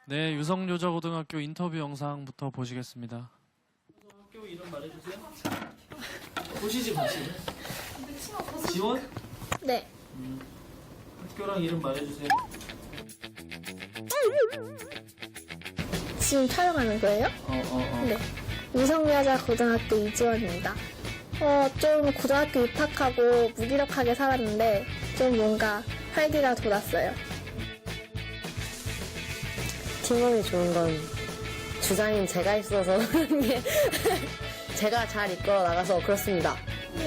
네, 유성여자고등학교 인터뷰 영상부터 보시겠습니다. 학교 이름 말해주세요. 보시지. 지원? 네. 학교랑 이름 말해주세요. 지금 촬영하는 거예요? 네. 유성여자고등학교 이지원입니다. 좀 고등학교 입학하고 무기력하게 살았는데 좀 뭔가 활기가 돌았어요. 팀워크가 좋은 건 주장인 제가 있어서 그런 게 제가 잘 이끌어 나가서 그렇습니다.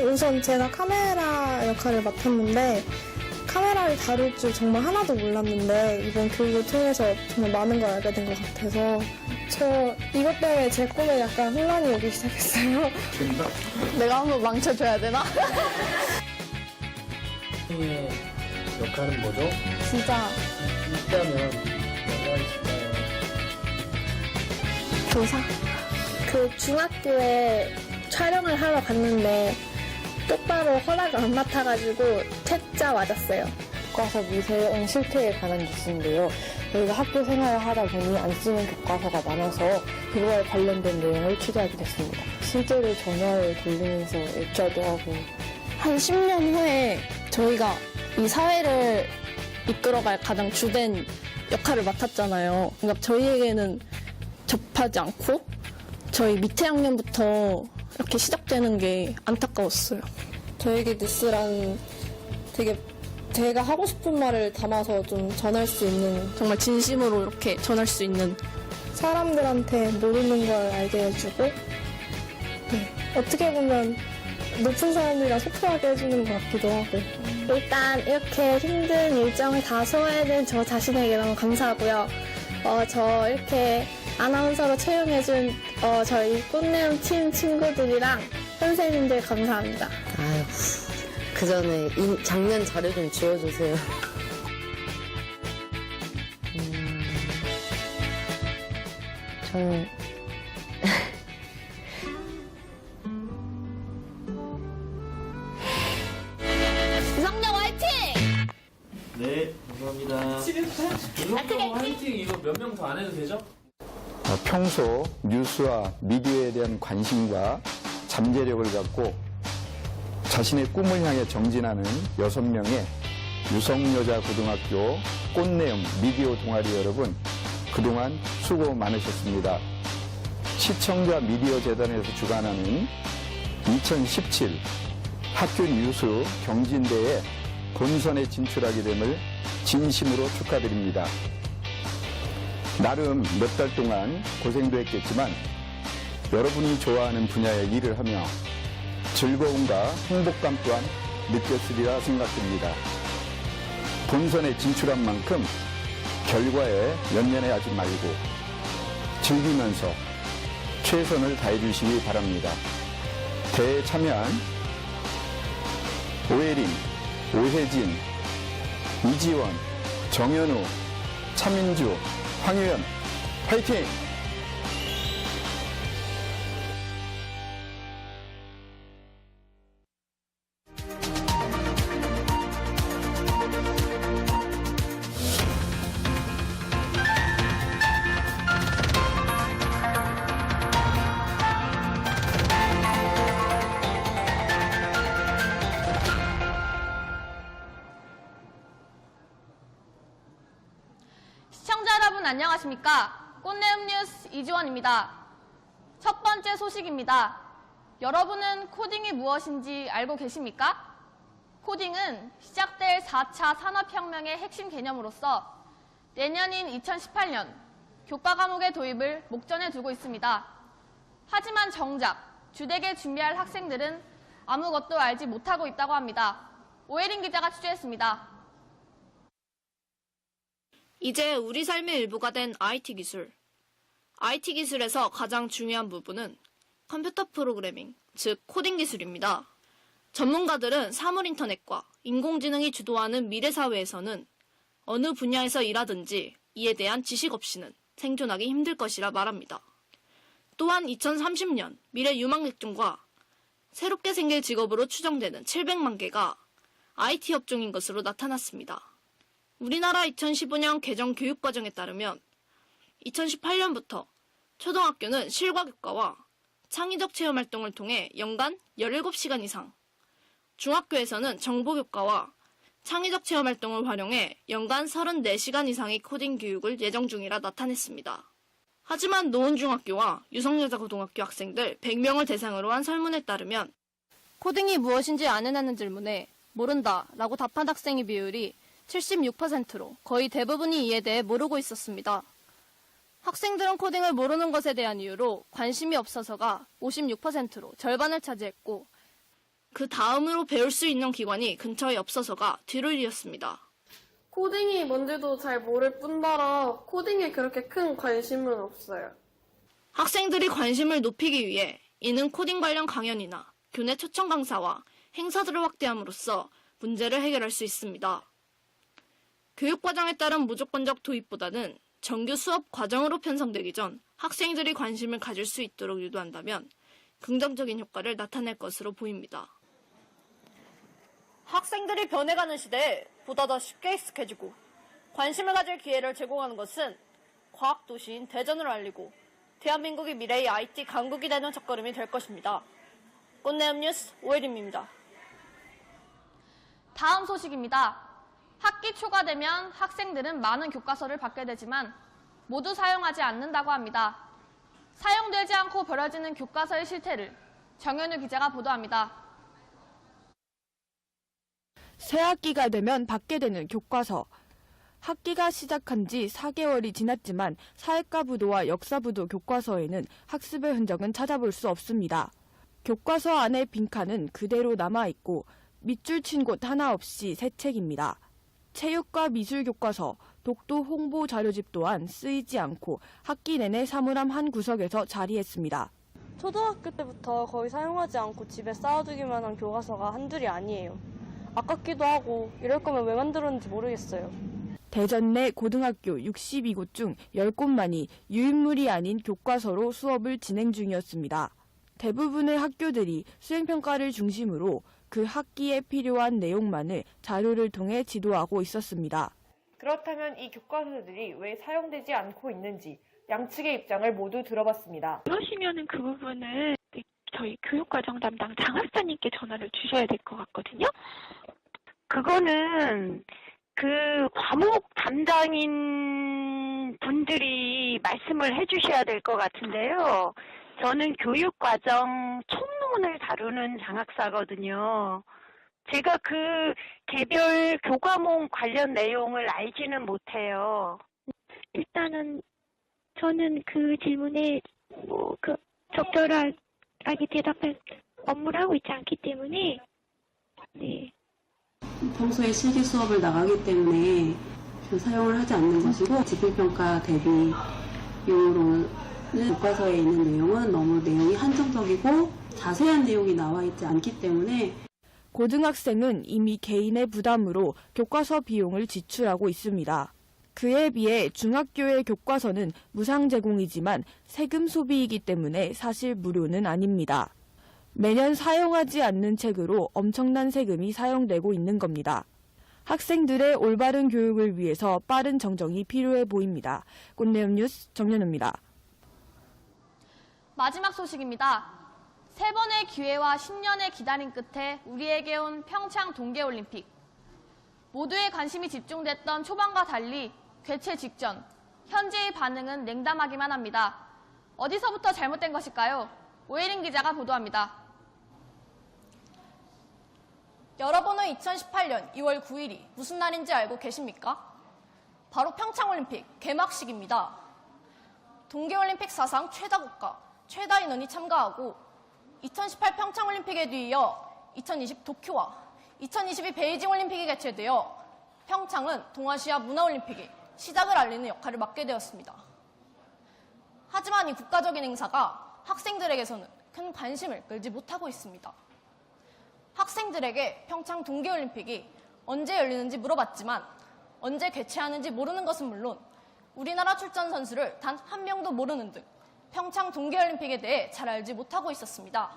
우선 제가 카메라 역할을 맡았는데 카메라를 다룰 줄 정말 하나도 몰랐는데 이번 교육을 통해서 정말 많은 걸 알게 된 것 같아서 저 이것 때문에 제 꿈에 약간 혼란이 오기 시작했어요. 내가 한번 망쳐줘야 되나? 의 역할은 뭐죠? 진짜 있다면 뭐가 있을까요? 교사. 그 중학교에 촬영을 하러 갔는데 똑바로 허락을 안 맡아가지고 퇴짜 맞았어요. 교과서 미세형 실태에 관한 뉴스인데요. 저희가 학교 생활을 하다 보니 안 쓰는 교과서가 많아서 그거에 관련된 내용을 취재하게 됐습니다. 실제로 전화를 돌리면서 액자도 하고 한 10년 후에 저희가 이 사회를 이끌어갈 가장 주된 역할을 맡았잖아요. 그러니까 저희에게는 접하지 않고 저희 밑에 학년부터 이렇게 시작되는 게 안타까웠어요. 저에게 뉴스란 되게 제가 하고 싶은 말을 담아서 좀 전할 수 있는 정말 진심으로 이렇게 전할 수 있는 사람들한테 모르는 걸 알게 해주고 네, 어떻게 보면 높은 사람들이랑 소통하게 해주는 것 같기도 하고 일단 이렇게 힘든 일정을 다 소화해낸 저 자신에게 너무 감사하고요. 저 이렇게 아나운서로 채용해준 저희 꽃내음 팀 친구들이랑 선생님들 감사합니다. 아유, 그 전에 작년 자료 좀 지워주세요. 저는 유성여 화이팅! 네, 감사합니다. 유성여 화이팅 이거 몇 명 더 안 해도 되죠? 평소 뉴스와 미디어에 대한 관심과 잠재력을 갖고 자신의 꿈을 향해 정진하는 6명의 유성여자고등학교 꽃내음 미디어 동아리 여러분, 그동안 수고 많으셨습니다. 시청자 미디어 재단에서 주관하는 2017 학교 뉴스 경진대회 본선에 진출하게 됨을 진심으로 축하드립니다. 나름 몇 달 동안 고생도 했겠지만 여러분이 좋아하는 분야의 일을 하며 즐거움과 행복감 또한 느꼈으리라 생각됩니다. 본선에 진출한 만큼 결과에 연연해하지 말고 즐기면서 최선을 다해 주시기 바랍니다. 대회에 참여한 오혜린, 오혜진, 이지원, 정현우, 차민주, 황유연, 화이팅! 시청자 여러분 안녕하십니까? 꽃내음 뉴스 이지원입니다. 첫 번째 소식입니다. 여러분은 코딩이 무엇인지 알고 계십니까? 코딩은 시작될 4차 산업혁명의 핵심 개념으로서 내년인 2018년 교과 과목의 도입을 목전에 두고 있습니다. 하지만 정작 주되게 준비할 학생들은 아무것도 알지 못하고 있다고 합니다. 오혜린 기자가 취재했습니다. 이제 우리 삶의 일부가 된 IT 기술. IT 기술에서 가장 중요한 부분은 컴퓨터 프로그래밍, 즉 코딩 기술입니다. 전문가들은 사물 인터넷과 인공지능이 주도하는 미래 사회에서는 어느 분야에서 일하든지 이에 대한 지식 없이는 생존하기 힘들 것이라 말합니다. 또한 2030년 미래 유망객종과 새롭게 생길 직업으로 추정되는 700만 개가 IT 업종인 것으로 나타났습니다. 우리나라 2015년 개정 교육과정에 따르면 2018년부터 초등학교는 실과교과와 창의적 체험활동을 통해 연간 17시간 이상, 중학교에서는 정보교과와 창의적 체험활동을 활용해 연간 34시간 이상의 코딩 교육을 예정 중이라 나타냈습니다. 하지만 노원중학교와 유성여자고등학교 학생들 100명을 대상으로 한 설문에 따르면 코딩이 무엇인지 아느냐는 질문에 모른다 라고 답한 학생의 비율이 76%로 거의 대부분이 이에 대해 모르고 있었습니다. 학생들은 코딩을 모르는 것에 대한 이유로 관심이 없어서가 56%로 절반을 차지했고 그 다음으로 배울 수 있는 기관이 근처에 없어서가 뒤를 이었습니다. 코딩이 뭔지도 잘 모를 뿐더러 코딩에 그렇게 큰 관심은 없어요. 학생들이 관심을 높이기 위해 이는 코딩 관련 강연이나 교내 초청 강사와 행사들을 확대함으로써 문제를 해결할 수 있습니다. 교육과정에 따른 무조건적 도입보다는 정규 수업 과정으로 편성되기 전 학생들이 관심을 가질 수 있도록 유도한다면 긍정적인 효과를 나타낼 것으로 보입니다. 학생들이 변해가는 시대에 보다 더 쉽게 익숙해지고 관심을 가질 기회를 제공하는 것은 과학도시인 대전을 알리고 대한민국이 미래의 IT 강국이 되는 첫걸음이 될 것입니다. 꽃내음 뉴스 오혜림입니다. 다음 소식입니다. 학기 초가 되면 학생들은 많은 교과서를 받게 되지만 모두 사용하지 않는다고 합니다. 사용되지 않고 버려지는 교과서의 실태를 정현우 기자가 보도합니다. 새 학기가 되면 받게 되는 교과서. 학기가 시작한 지 4개월이 지났지만 사회과부도와 역사부도 교과서에는 학습의 흔적은 찾아볼 수 없습니다. 교과서 안의 빈칸은 그대로 남아있고 밑줄 친 곳 하나 없이 새 책입니다. 체육과 미술 교과서, 독도 홍보 자료집 또한 쓰이지 않고 학기 내내 사물함 한 구석에서 자리했습니다. 초등학교 때부터 거의 사용하지 않고 집에 쌓아두기만 한 교과서가 한둘이 아니에요. 아깝기도 하고 이럴 거면 왜 만들었는지 모르겠어요. 대전 내 고등학교 62곳 중 10곳만이 유인물이 아닌 교과서로 수업을 진행 중이었습니다. 대부분의 학교들이 수행평가를 중심으로 그 학기에 필요한 내용만을 자료를 통해 지도하고 있었습니다. 그렇다면 이 교과서들이 왜 사용되지 않고 있는지 양측의 입장을 모두 들어봤습니다. 그러시면은 그 부분을 저희 교육과정 담당 장학사님께 전화를 주셔야 될 것 같거든요. 그거는 그 과목 담당인 분들이 말씀을 해주셔야 될 것 같은데요. 저는 교육과정 총론을 다루는 장학사거든요. 제가 그 개별 교과목 관련 내용을 알지는 못해요. 일단은 저는 그 질문에 적절하게 대답할 업무를 하고 있지 않기 때문에 네. 평소에 실기 수업을 나가기 때문에 사용을 하지 않는 것이고 집필평가 대비용으로는 교과서에 있는 내용은 너무 내용이 한정적이고 자세한 내용이 나와 있지 않기 때문에 고등학생은 이미 개인의 부담으로 교과서 비용을 지출하고 있습니다. 그에 비해 중학교의 교과서는 무상 제공이지만 세금 소비이기 때문에 사실 무료는 아닙니다. 매년 사용하지 않는 책으로 엄청난 세금이 사용되고 있는 겁니다. 학생들의 올바른 교육을 위해서 빠른 정정이 필요해 보입니다. 꽃내음 뉴스 정연우입니다. 마지막 소식입니다. 3번의 기회와 10년의 기다림 끝에 우리에게 온 평창 동계올림픽. 모두의 관심이 집중됐던 초반과 달리 개최 직전, 현재의 반응은 냉담하기만 합니다. 어디서부터 잘못된 것일까요? 오혜린 기자가 보도합니다. 여러분은 2018년 2월 9일이 무슨 날인지 알고 계십니까? 바로 평창올림픽 개막식입니다. 동계올림픽 사상 최다 국가, 최다 인원이 참가하고 2018 평창올림픽에 뒤이어 2020 도쿄와 2022 베이징올림픽이 개최되어 평창은 동아시아 문화올림픽의 시작을 알리는 역할을 맡게 되었습니다. 하지만 이 국가적인 행사가 학생들에게서는 큰 관심을 끌지 못하고 있습니다. 학생들에게 평창 동계올림픽이 언제 열리는지 물어봤지만 언제 개최하는지 모르는 것은 물론 우리나라 출전 선수를 단 한 명도 모르는 등 평창 동계올림픽에 대해 잘 알지 못하고 있었습니다.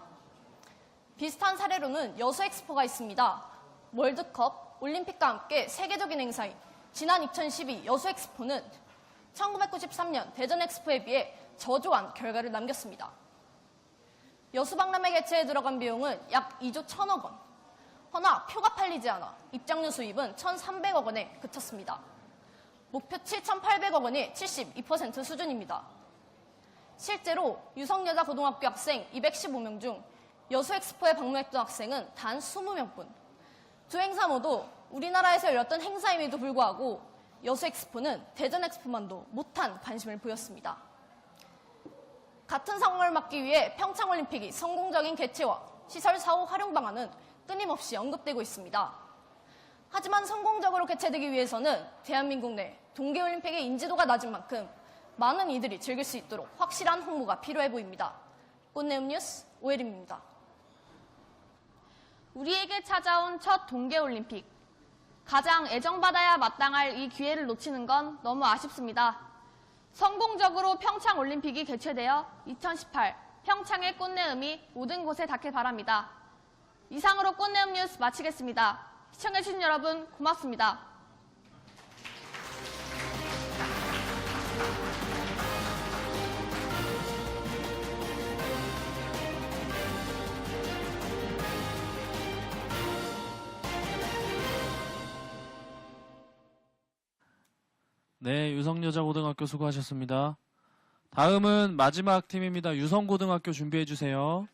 비슷한 사례로는 여수 엑스포가 있습니다. 월드컵, 올림픽과 함께 세계적인 행사인 지난 2012 여수 엑스포는 1993년 대전 엑스포에 비해 저조한 결과를 남겼습니다. 여수박람회 개최에 들어간 비용은 약 2조 1,000억 원. 허나 표가 팔리지 않아 입장료 수입은 1,300억 원에 그쳤습니다. 목표 7,800억 원이 72% 수준입니다. 실제로 유성여자고등학교 학생 215명 중 여수 엑스포에 방문했던 학생은 단 20명뿐. 두 행사 모두 우리나라에서 열렸던 행사임에도 불구하고 여수 엑스포는 대전 엑스포만도 못한 관심을 보였습니다. 같은 상황을 막기 위해 평창올림픽이 성공적인 개최와 시설 사후 활용 방안은 끊임없이 언급되고 있습니다. 하지만 성공적으로 개최되기 위해서는 대한민국 내 동계올림픽의 인지도가 낮은 만큼 많은 이들이 즐길 수 있도록 확실한 홍보가 필요해 보입니다. 꽃내음 뉴스 오혜림입니다. 우리에게 찾아온 첫 동계올림픽. 가장 애정받아야 마땅할 이 기회를 놓치는 건 너무 아쉽습니다. 성공적으로 평창올림픽이 개최되어 2018 평창의 꽃내음이 모든 곳에 닿길 바랍니다. 이상으로 꽃내음 뉴스 마치겠습니다. 시청해주신 여러분 고맙습니다. 네, 유성여자고등학교 수고하셨습니다. 다음은 마지막 팀입니다. 유성고등학교 준비해 주세요.